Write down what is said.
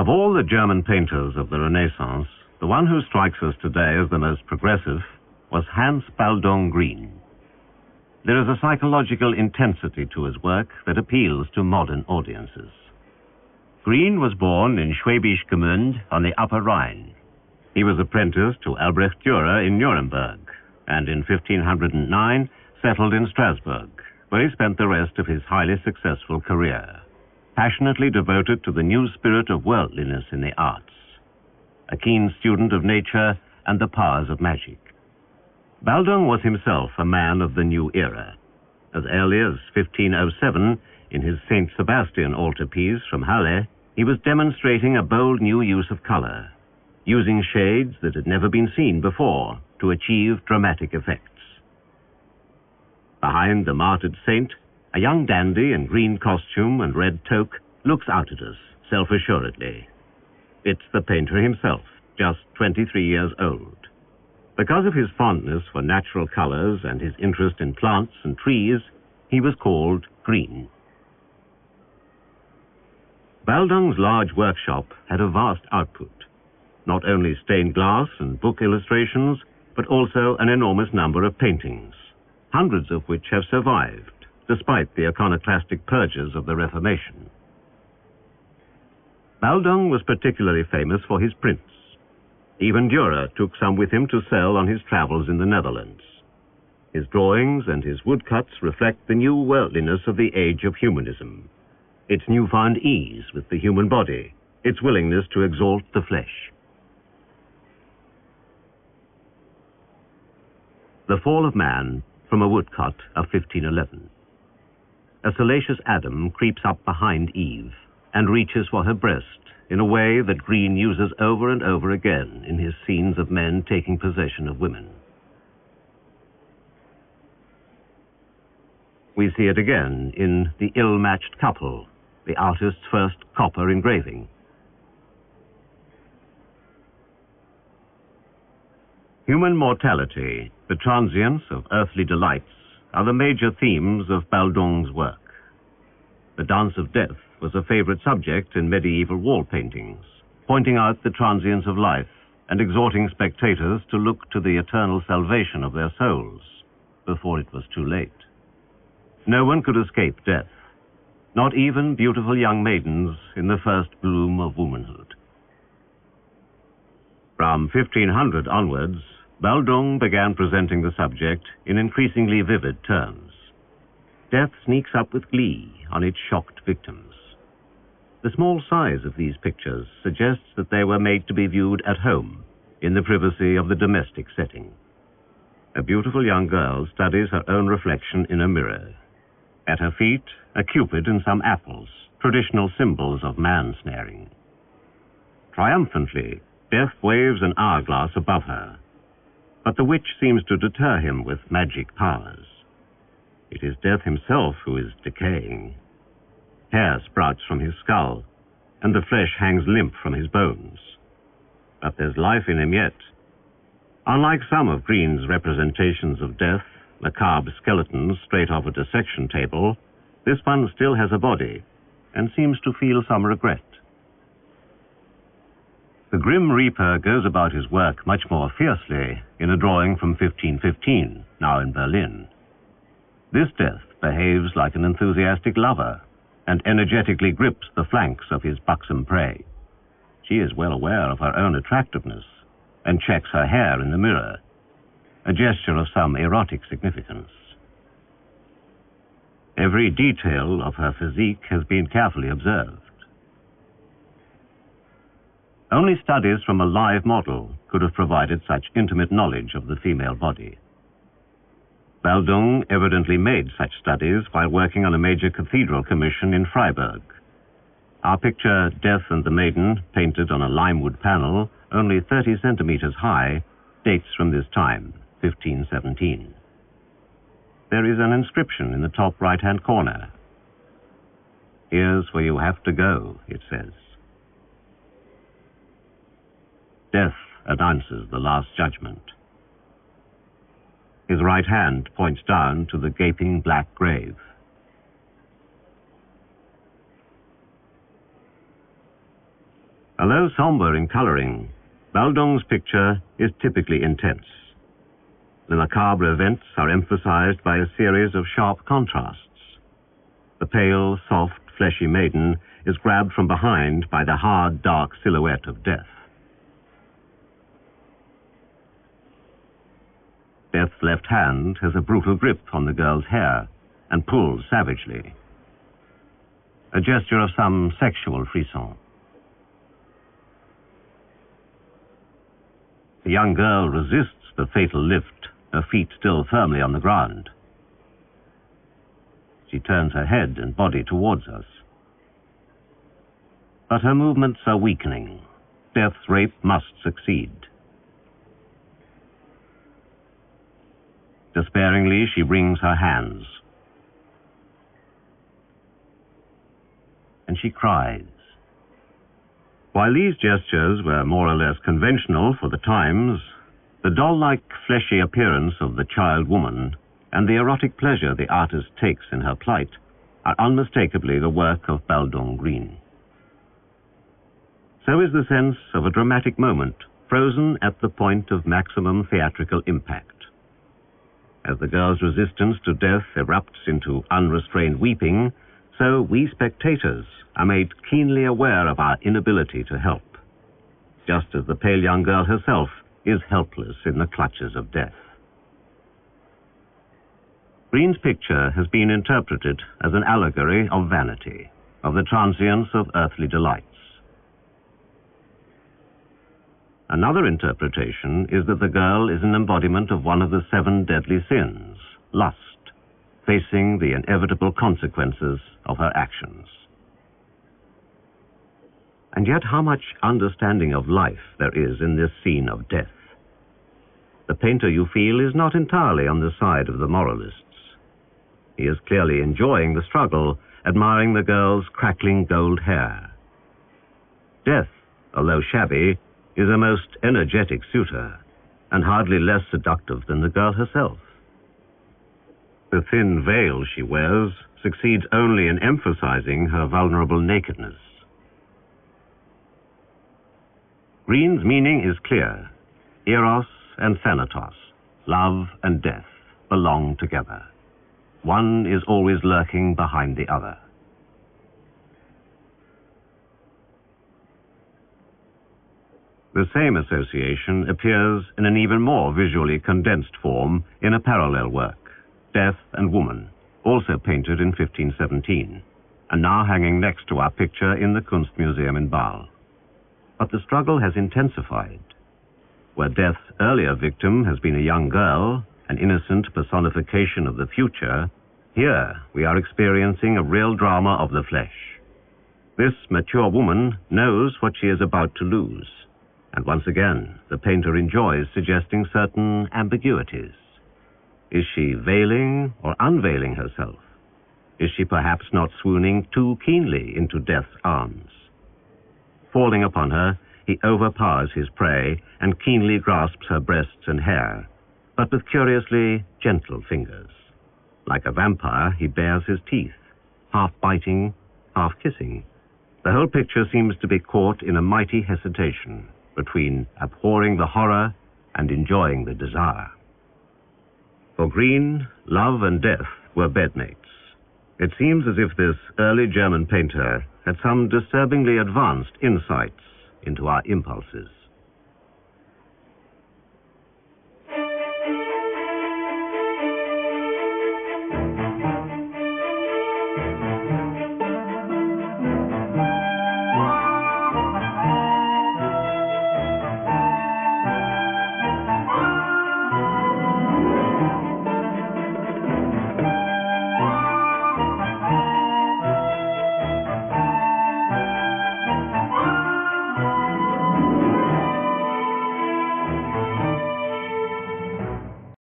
Of all the German painters of the Renaissance, the one who strikes us today as the most progressive was Hans Baldung Grien. There is a psychological intensity to his work that appeals to modern audiences. Grien was born in Schwäbisch Gmünd on the Upper Rhine. He was apprenticed to Albrecht Dürer in Nuremberg, and in 1509 settled in Strasbourg, where he spent the rest of his highly successful career, passionately devoted to the new spirit of worldliness in the arts, a keen student of nature and the powers of magic. Baldung was himself a man of the new era. As early as 1507, in his St. Sebastian altarpiece from Halle, he was demonstrating a bold new use of color, using shades that had never been seen before to achieve dramatic effects. Behind the martyred saint, a young dandy in green costume and red toque looks out at us, self-assuredly. It's the painter himself, just 23 years old. Because of his fondness for natural colors and his interest in plants and trees, he was called Green. Baldung's large workshop had a vast output, not only stained glass and book illustrations, but also an enormous number of paintings, hundreds of which have survived, despite the iconoclastic purges of the Reformation. Baldung was particularly famous for his prints. Even Dürer took some with him to sell on his travels in the Netherlands. His drawings and his woodcuts reflect the new worldliness of the age of humanism, its newfound ease with the human body, its willingness to exalt the flesh. The Fall of Man from a woodcut of 1511. A salacious Adam creeps up behind Eve and reaches for her breast in a way that Grien uses over and over again in his scenes of men taking possession of women. We see it again in The Ill-Matched Couple, the artist's first copper engraving. Human mortality, the transience of earthly delights, are the major themes of Baldung's work. The Dance of Death was a favorite subject in medieval wall paintings, pointing out the transience of life and exhorting spectators to look to the eternal salvation of their souls before it was too late. No one could escape death, not even beautiful young maidens in the first bloom of womanhood. From 1500 onwards, Baldung began presenting the subject in increasingly vivid terms. Death sneaks up with glee on its shocked victims. The small size of these pictures suggests that they were made to be viewed at home, in the privacy of the domestic setting. A beautiful young girl studies her own reflection in a mirror. At her feet, a cupid and some apples, traditional symbols of man-snaring. Triumphantly, Death waves an hourglass above her, but the witch seems to deter him with magic powers. It is Death himself who is decaying. Hair sprouts from his skull, and the flesh hangs limp from his bones. But there's life in him yet. Unlike some of Grien's representations of death, macabre skeletons straight off a dissection table, this one still has a body, and seems to feel some regret. The Grim Reaper goes about his work much more fiercely in a drawing from 1515, now in Berlin. This Death behaves like an enthusiastic lover, and energetically grips the flanks of his buxom prey. She is well aware of her own attractiveness, and checks her hair in the mirror, a gesture of some erotic significance. Every detail of her physique has been carefully observed. Only studies from a live model could have provided such intimate knowledge of the female body. Baldung evidently made such studies while working on a major cathedral commission in Freiburg. Our picture, Death and the Maiden, painted on a limewood panel, only 30 centimeters high, dates from this time, 1517. There is an inscription in the top right-hand corner. "Here's where you have to go," it says. Death announces the Last Judgment. His right hand points down to the gaping black grave. Although somber in coloring, Baldung's picture is typically intense. The macabre events are emphasized by a series of sharp contrasts. The pale, soft, fleshy maiden is grabbed from behind by the hard, dark silhouette of death. Death's left hand has a brutal grip on the girl's hair and pulls savagely. A gesture of some sexual frisson. The young girl resists the fatal lift, her feet still firmly on the ground. She turns her head and body towards us. But her movements are weakening. Death's rape must succeed. Despairingly, she wrings her hands. And she cries. While these gestures were more or less conventional for the times, the doll-like fleshy appearance of the child woman and the erotic pleasure the artist takes in her plight are unmistakably the work of Baldung Grien. So is the sense of a dramatic moment frozen at the point of maximum theatrical impact. As the girl's resistance to death erupts into unrestrained weeping, so we spectators are made keenly aware of our inability to help, just as the pale young girl herself is helpless in the clutches of death. Grien's picture has been interpreted as an allegory of vanity, of the transience of earthly delights. Another interpretation is that the girl is an embodiment of one of the 7 deadly sins, lust, facing the inevitable consequences of her actions. And yet how much understanding of life there is in this scene of death. The painter, you feel, is not entirely on the side of the moralists. He is clearly enjoying the struggle, admiring the girl's crackling gold hair. Death, although shabby, is a most energetic suitor, and hardly less seductive than the girl herself. The thin veil she wears succeeds only in emphasizing her vulnerable nakedness. Grien's meaning is clear. Eros and Thanatos, love and death, belong together. One is always lurking behind the other. The same association appears in an even more visually condensed form in a parallel work, Death and Woman, also painted in 1517, and now hanging next to our picture in the Kunstmuseum in Basel. But the struggle has intensified. Where Death's earlier victim has been a young girl, an innocent personification of the future, here we are experiencing a real drama of the flesh. This mature woman knows what she is about to lose. And once again, the painter enjoys suggesting certain ambiguities. Is she veiling or unveiling herself? Is she perhaps not swooning too keenly into Death's arms? Falling upon her, he overpowers his prey and keenly grasps her breasts and hair, but with curiously gentle fingers. Like a vampire, he bares his teeth, half biting, half kissing. The whole picture seems to be caught in a mighty hesitation between abhorring the horror and enjoying the desire. For Grien, love and death were bedmates. It seems as if this early German painter had some disturbingly advanced insights into our impulses.